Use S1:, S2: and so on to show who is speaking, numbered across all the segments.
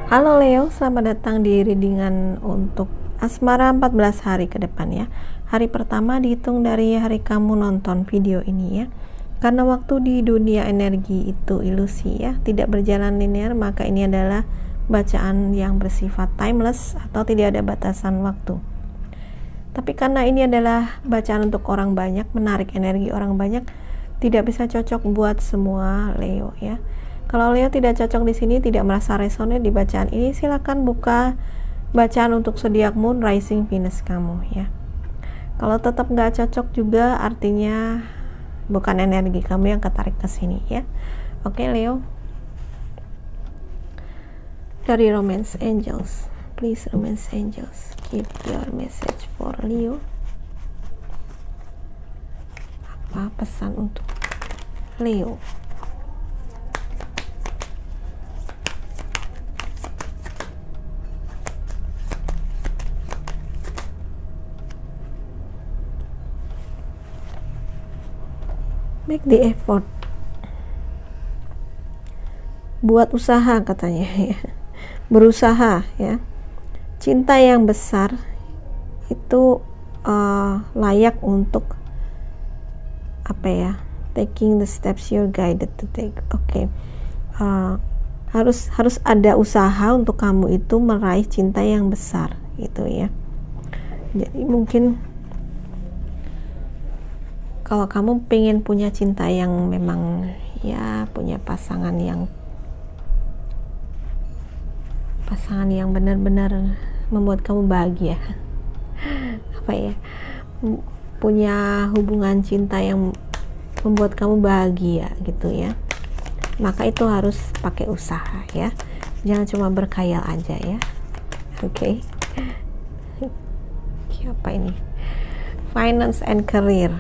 S1: Halo Leo, selamat datang di readingan untuk asmara 14 hari ke depan ya. Hari pertama dihitung dari hari kamu nonton video ini ya. Karena waktu di dunia energi itu ilusi ya, tidak berjalan linear, maka ini adalah bacaan yang bersifat timeless atau tidak ada batasan waktu. Tapi karena ini adalah bacaan untuk orang banyak, menarik energi orang banyak, tidak bisa cocok buat semua Leo ya. Kalau Leo tidak cocok di sini, tidak merasa resonate di bacaan ini, silakan buka bacaan untuk zodiak moon, rising, Venus kamu ya. Kalau tetap nggak cocok juga, artinya bukan energi kamu yang ketarik ke sini ya. Oke Leo. Dari Romance Angels, please Romance Angels, keep your message for Leo. Apa pesan untuk Leo? Make the effort, buat usaha katanya ya, berusaha ya. Cinta yang besar itu layak untuk apa ya, taking the steps you're guided to take. Oke. Harus ada usaha untuk kamu itu meraih cinta yang besar gitu ya. Jadi mungkin kalau kamu pengen punya cinta yang memang ya, punya pasangan yang benar-benar membuat kamu bahagia, apa ya, punya hubungan cinta yang membuat kamu bahagia gitu ya, maka itu harus pakai usaha ya, jangan cuma berkhayal aja ya. Oke. Apa ini? Finance and career,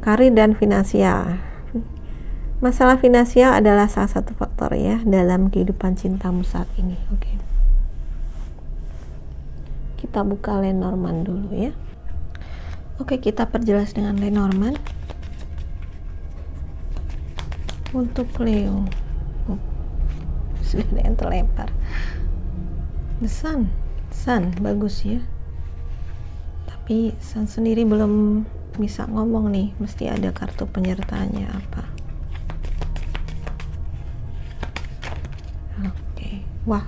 S1: karir dan finansial. Masalah finansial adalah salah satu faktor ya dalam kehidupan cintamu saat ini. Oke. Kita buka Lenormand dulu ya. Oke, kita perjelas dengan Lenormand untuk Leo. Sudah ada yang terlempar. The Sun bagus ya. Tapi Sun sendiri belum bisa ngomong nih, mesti ada kartu penyertanya apa. Oke. Wah,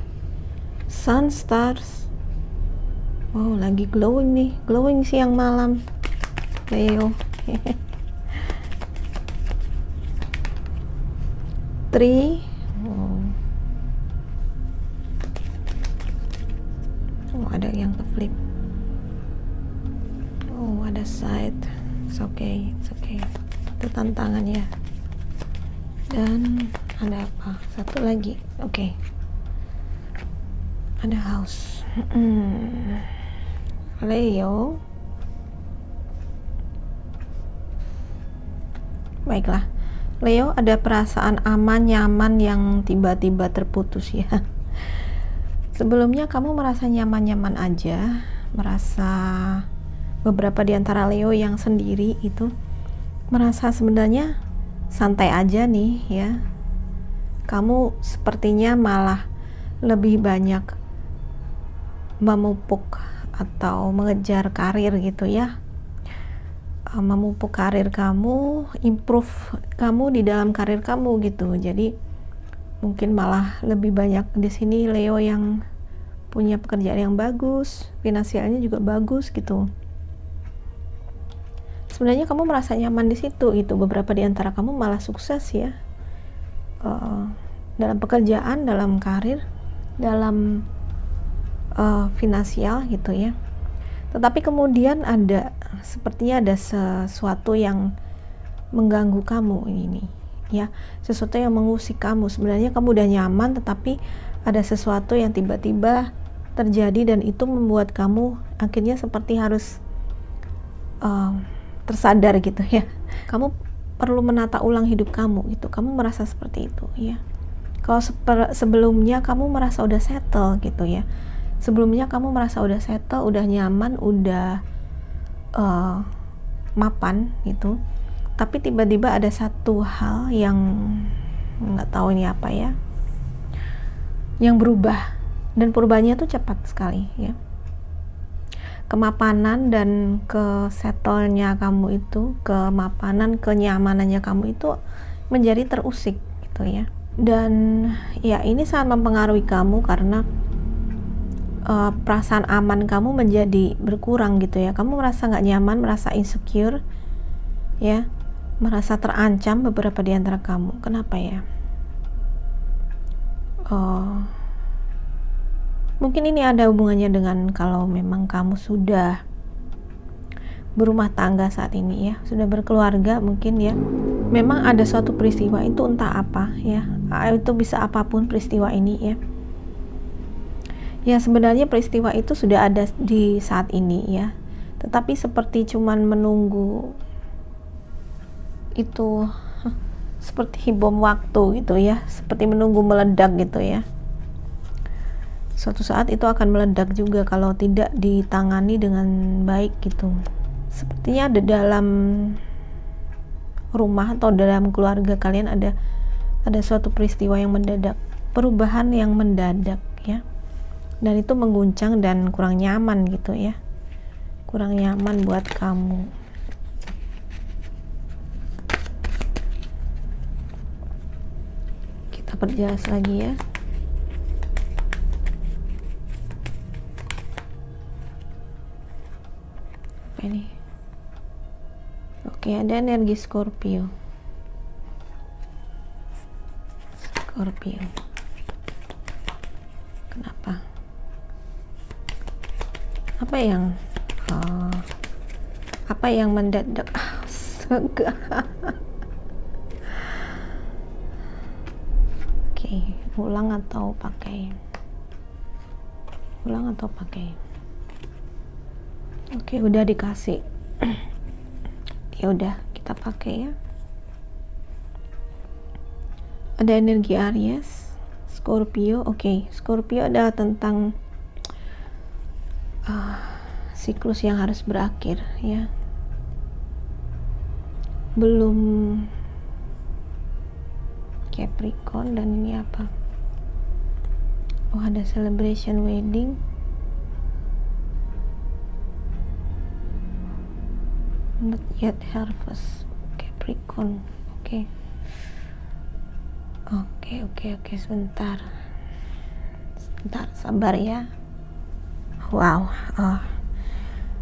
S1: Sun, Stars. Wow, lagi glowing nih, glowing siang malam Leo. Tree. Ada yang ke flip. Ada side. It's okay. Itu tantangan ya. Dan ada apa? Satu lagi. Oke. Ada house. Leo. Baiklah. Leo, ada perasaan aman, nyaman yang tiba-tiba terputus ya. Sebelumnya kamu merasa nyaman-nyaman aja, merasa beberapa di antara Leo yang sendiri itu merasa sebenarnya santai aja nih ya. Kamu sepertinya malah lebih banyak memupuk atau mengejar karir gitu ya. Memupuk karir kamu, improve kamu di dalam karir kamu gitu. Jadi mungkin malah lebih banyak di sini Leo yang punya pekerjaan yang bagus, finansialnya juga bagus gitu. Sebenarnya kamu merasa nyaman di situ gitu. Beberapa di antara kamu malah sukses ya, dalam pekerjaan, dalam karir, dalam finansial gitu ya. Tetapi kemudian sepertinya ada sesuatu yang mengganggu kamu ini ya, sesuatu yang mengusik kamu. Sebenarnya kamu udah nyaman, tetapi ada sesuatu yang tiba-tiba terjadi dan itu membuat kamu akhirnya seperti harus tersadar gitu ya. Kamu perlu menata ulang hidup kamu gitu. Kamu merasa seperti itu ya. Kalau sebelumnya kamu merasa udah settle gitu ya. Sebelumnya kamu merasa udah settle, udah nyaman, udah mapan gitu. Tapi tiba-tiba ada satu hal yang nggak tahu ini apa ya, yang berubah, dan perubahannya tuh cepat sekali ya. Kemapanan dan kesettlenya kamu itu, kemapanan, kenyamanannya kamu itu menjadi terusik gitu ya. Dan ya ini sangat mempengaruhi kamu karena perasaan aman kamu menjadi berkurang gitu ya. Kamu merasa nggak nyaman, merasa insecure ya, merasa terancam beberapa di antara kamu. Kenapa ya? Mungkin ini ada hubungannya dengan kalau memang kamu sudah berumah tangga saat ini ya, sudah berkeluarga mungkin ya. Memang ada suatu peristiwa itu, entah apa ya, itu bisa apapun peristiwa ini ya. Ya sebenarnya peristiwa itu sudah ada di saat ini ya, tetapi seperti cuman menunggu itu seperti bom waktu gitu ya, seperti menunggu meledak gitu ya. Suatu saat itu akan meledak juga kalau tidak ditangani dengan baik gitu. Sepertinya ada dalam rumah atau dalam keluarga kalian ada suatu peristiwa yang mendadak, perubahan yang mendadak ya. Dan itu mengguncang dan kurang nyaman gitu ya, kurang nyaman buat kamu. Kita perjelas lagi ya. Apa ini? Oke, ada energi Scorpio. Kenapa? Apa yang mendadak? Oke, ulang atau pakai? Oke, udah dikasih. Ya udah, kita pakai ya. Ada energi Aries, Scorpio. Oke, Scorpio adalah tentang siklus yang harus berakhir ya. Belum Capricorn, dan ini apa? Oh, ada celebration wedding. Not yet harvest, Capricorn. Oke, sebentar, sabar ya. Wow,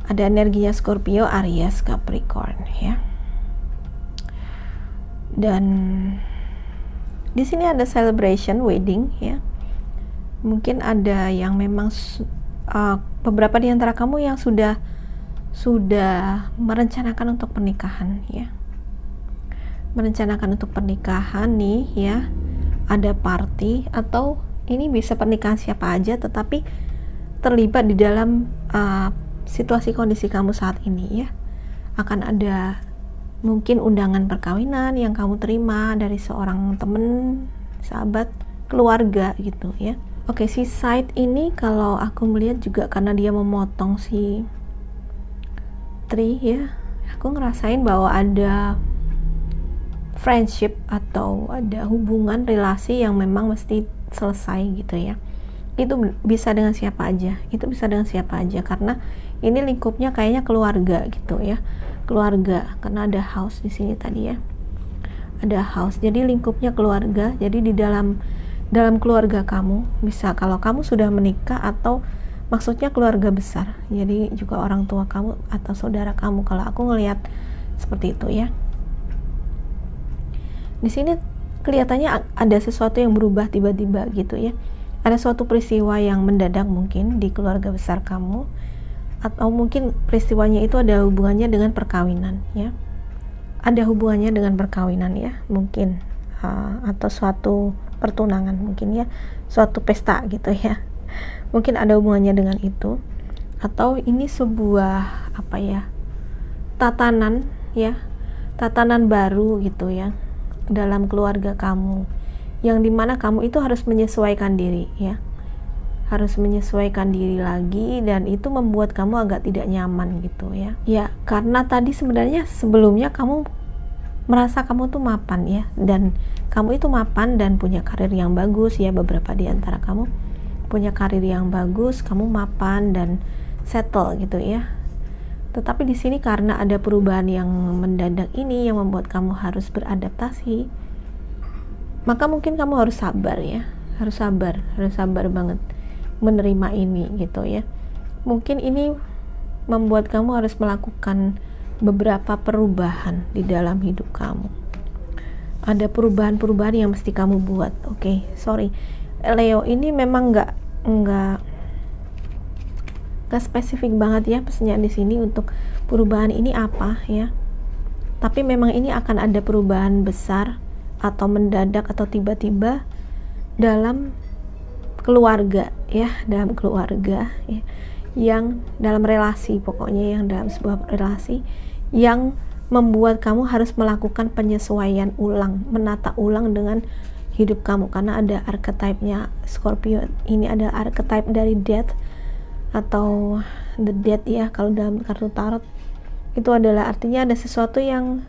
S1: ada energinya Scorpio, Aries, Capricorn ya. Dan di sini ada celebration wedding ya. Mungkin ada yang memang beberapa di antara kamu yang sudah merencanakan untuk pernikahan ya. Merencanakan untuk pernikahan nih ya. Ada party, atau ini bisa pernikahan siapa aja, tetapi terlibat di dalam situasi kondisi kamu saat ini ya. Akan ada mungkin undangan perkawinan yang kamu terima dari seorang temen, sahabat, keluarga gitu ya. Oke, si side ini kalau aku melihat juga karena dia memotong si tree ya, aku ngerasain bahwa ada friendship atau ada hubungan relasi yang memang mesti selesai gitu ya. Itu bisa dengan siapa aja, karena ini lingkupnya kayaknya keluarga gitu ya, keluarga, karena ada house di sini tadi ya, ada house, jadi lingkupnya keluarga. Jadi di dalam keluarga kamu, bisa kalau kamu sudah menikah atau maksudnya keluarga besar, jadi juga orang tua kamu atau saudara kamu, kalau aku ngelihat seperti itu ya. Di sini kelihatannya ada sesuatu yang berubah tiba-tiba gitu ya. Ada suatu peristiwa yang mendadak mungkin di keluarga besar kamu, atau mungkin peristiwanya itu ada hubungannya dengan perkawinan ya. Ada hubungannya dengan perkawinan ya, mungkin atau suatu pertunangan mungkin ya, suatu pesta gitu ya. Mungkin ada hubungannya dengan itu, atau ini sebuah apa ya, tatanan ya, tatanan baru gitu ya dalam keluarga kamu, yang dimana kamu itu harus menyesuaikan diri ya, harus menyesuaikan diri lagi, dan itu membuat kamu agak tidak nyaman gitu ya. Ya karena tadi sebenarnya sebelumnya kamu merasa kamu tuh mapan ya, dan kamu itu mapan dan punya karir yang bagus ya. Beberapa di antara kamu punya karir yang bagus, kamu mapan dan settle gitu ya. Tetapi di sini karena ada perubahan yang mendadak ini yang membuat kamu harus beradaptasi, maka mungkin kamu harus sabar ya, harus sabar banget menerima ini gitu ya. Mungkin ini membuat kamu harus melakukan beberapa perubahan di dalam hidup kamu. Ada perubahan-perubahan yang mesti kamu buat. Oke, sorry Leo, ini memang nggak spesifik banget ya pesannya di sini untuk perubahan ini apa ya. Tapi memang ini akan ada perubahan besar atau mendadak atau tiba-tiba dalam keluarga ya, dalam keluarga ya, yang dalam relasi, pokoknya yang dalam sebuah relasi yang membuat kamu harus melakukan penyesuaian ulang, menata ulang dengan hidup kamu, karena ada archetype-nya Scorpio. Ini adalah archetype dari death atau the death ya, kalau dalam kartu tarot itu adalah artinya ada sesuatu yang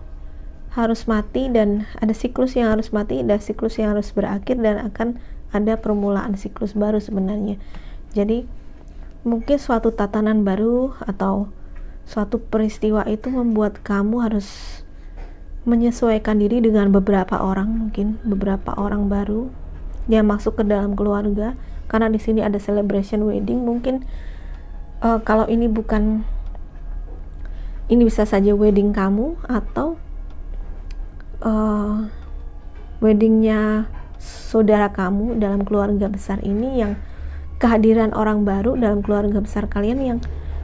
S1: harus mati dan ada siklus yang harus mati, ada siklus yang harus berakhir, dan akan ada permulaan siklus baru sebenarnya. Jadi mungkin suatu tatanan baru atau suatu peristiwa itu membuat kamu harus menyesuaikan diri dengan beberapa orang, mungkin beberapa orang baru yang masuk ke dalam keluarga, karena di sini ada celebration wedding. Mungkin kalau ini bukan, ini bisa saja wedding kamu atau weddingnya saudara kamu dalam keluarga besar ini, yang kehadiran orang baru dalam keluarga besar kalian yang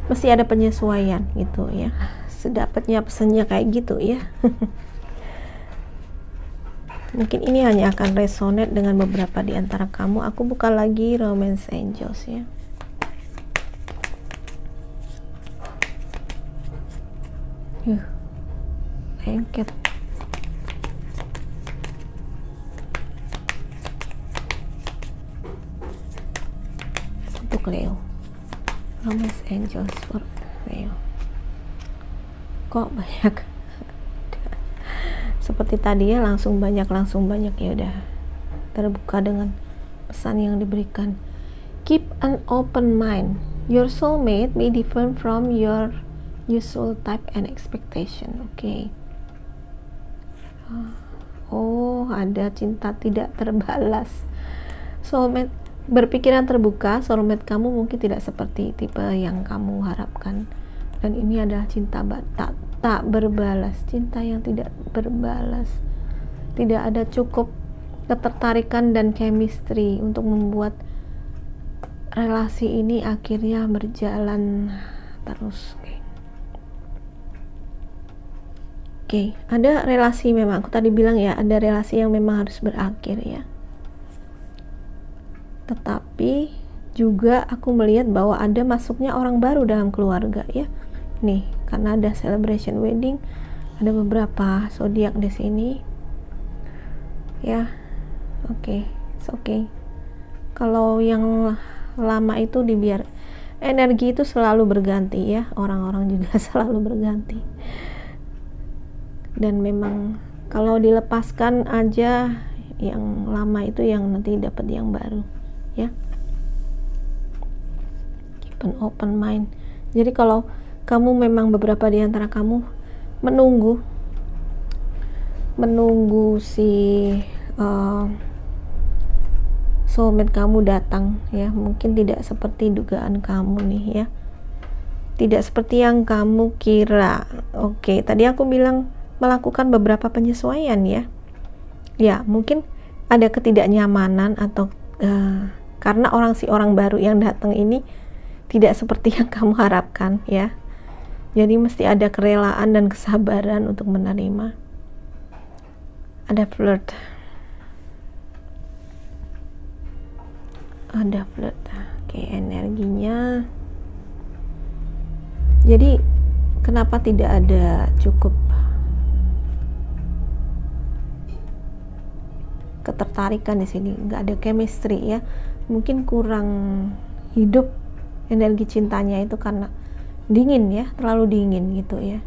S1: mesti ada penyesuaian gitu ya. Sedapatnya pesannya kayak gitu ya. Mungkin ini hanya akan resonate dengan beberapa di antara kamu. Aku buka lagi Romance Angels ya. Lengket. Untuk Leo, Romance Angels for Leo. Kok banyak? Seperti tadi ya, langsung banyak ya udah terbuka dengan pesan yang diberikan. Keep an open mind. Your soulmate may differ from your usual type and expectation. Oke. Oh, ada cinta tidak terbalas. Soulmate berpikiran terbuka, soulmate kamu mungkin tidak seperti tipe yang kamu harapkan, dan ini adalah cinta tak berbalas, cinta yang tidak berbalas. Tidak ada cukup ketertarikan dan chemistry untuk membuat relasi ini akhirnya berjalan terus. Oke, ada relasi, memang aku tadi bilang ya, ada relasi yang memang harus berakhir ya. Tetapi juga aku melihat bahwa ada masuknya orang baru dalam keluarga ya. Nih, karena ada celebration wedding, ada beberapa zodiak di sini. Ya. Oke, it's okay. Kalau yang lama itu dibiar, energi itu selalu berganti ya, orang-orang juga selalu berganti. Dan memang kalau dilepaskan aja yang lama itu, yang nanti dapat yang baru ya. Keep an open mind. Jadi kalau kamu memang, beberapa di antara kamu menunggu si soulmate kamu datang ya, mungkin tidak seperti dugaan kamu nih ya, tidak seperti yang kamu kira. Oke, tadi aku bilang melakukan beberapa penyesuaian ya. Ya, mungkin ada ketidaknyamanan atau karena orang baru yang datang ini tidak seperti yang kamu harapkan ya. Jadi mesti ada kerelaan dan kesabaran untuk menerima. Ada flirt. Oke, energinya. Jadi kenapa tidak ada cukup ketertarikan di sini? Nggak ada chemistry ya. Mungkin kurang hidup energi cintanya itu karena dingin ya, terlalu dingin gitu ya,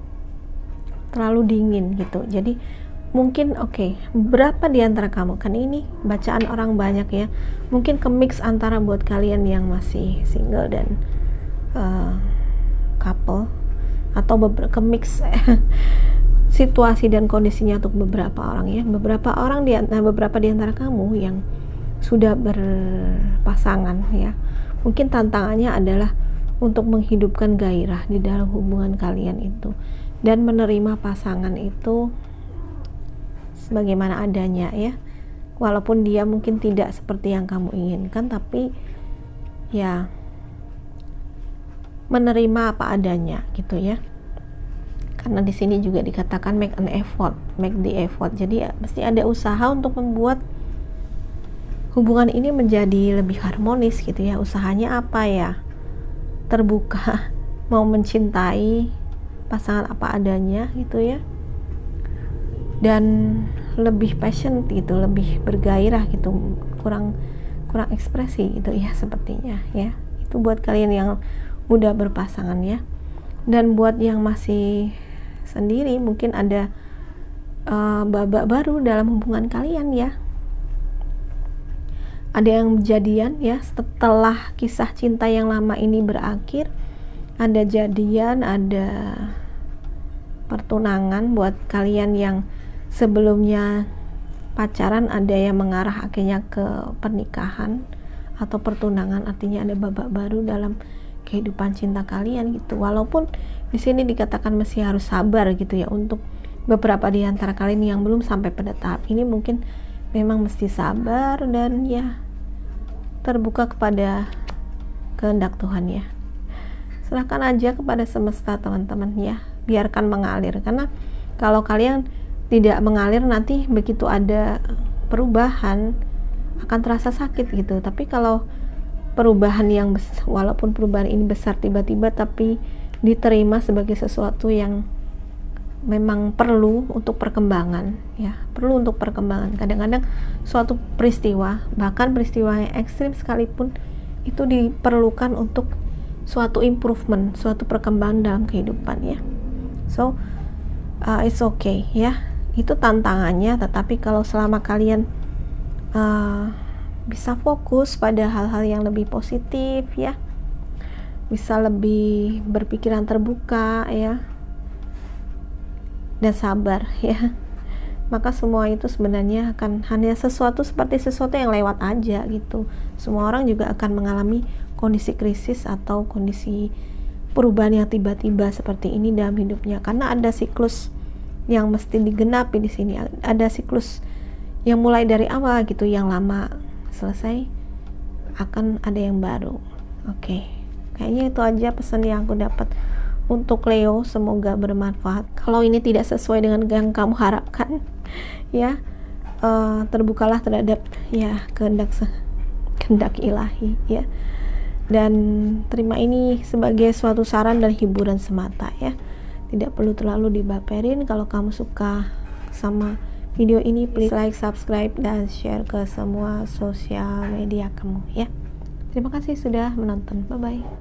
S1: terlalu dingin gitu. Jadi mungkin berapa di antara kamu, kan ini bacaan orang banyak ya, mungkin ke-mix antara buat kalian yang masih single dan couple, atau ke-mix situasi dan kondisinya untuk beberapa orang ya. Beberapa di antara kamu yang sudah berpasangan ya, mungkin tantangannya adalah untuk menghidupkan gairah di dalam hubungan kalian itu dan menerima pasangan itu sebagaimana adanya ya, walaupun dia mungkin tidak seperti yang kamu inginkan, tapi ya menerima apa adanya gitu ya. Karena di sini juga dikatakan make the effort. Jadi mesti ada usaha untuk membuat hubungan ini menjadi lebih harmonis gitu ya. Usahanya apa ya? Terbuka, mau mencintai pasangan apa adanya gitu ya. Dan lebih passion gitu, lebih bergairah gitu, kurang ekspresi gitu ya sepertinya ya. Itu buat kalian yang udah berpasangan ya. Dan buat yang masih sendiri, mungkin ada babak baru dalam hubungan kalian ya. Ada yang jadian ya setelah kisah cinta yang lama ini berakhir, ada jadian, ada pertunangan. Buat kalian yang sebelumnya pacaran, ada yang mengarah akhirnya ke pernikahan atau pertunangan, artinya ada babak baru dalam kehidupan cinta kalian gitu. Walaupun di sini dikatakan masih harus sabar gitu ya, untuk beberapa di antara kalian yang belum sampai pada tahap ini mungkin memang mesti sabar dan ya terbuka kepada kehendak Tuhan ya. Serahkan aja kepada semesta teman-teman ya, biarkan mengalir. Karena kalau kalian tidak mengalir, nanti begitu ada perubahan akan terasa sakit gitu. Tapi kalau perubahan yang walaupun perubahan ini besar tiba-tiba, tapi diterima sebagai sesuatu yang memang perlu untuk perkembangan ya, perlu untuk perkembangan. Kadang-kadang suatu peristiwa, bahkan peristiwa yang ekstrim sekalipun, itu diperlukan untuk suatu improvement, suatu perkembangan dalam kehidupan ya. So it's okay ya, itu tantangannya. Tetapi kalau selama kalian bisa fokus pada hal-hal yang lebih positif ya, bisa lebih berpikiran terbuka ya, dan sabar ya, maka semua itu sebenarnya akan hanya sesuatu yang lewat aja gitu. Semua orang juga akan mengalami kondisi krisis atau kondisi perubahan yang tiba-tiba seperti ini dalam hidupnya, karena ada siklus yang mesti digenapi di sini. Ada siklus yang mulai dari awal gitu, yang lama selesai, akan ada yang baru. Kayaknya itu aja pesan yang aku dapat untuk Leo. Semoga bermanfaat. Kalau ini tidak sesuai dengan yang kamu harapkan ya, terbukalah terhadap ya kehendak ilahi ya, dan terima ini sebagai suatu saran dan hiburan semata ya. Tidak perlu terlalu dibaperin. Kalau kamu suka sama video ini, please like, subscribe, dan share ke semua sosial media kamu ya. Terima kasih sudah menonton. Bye bye.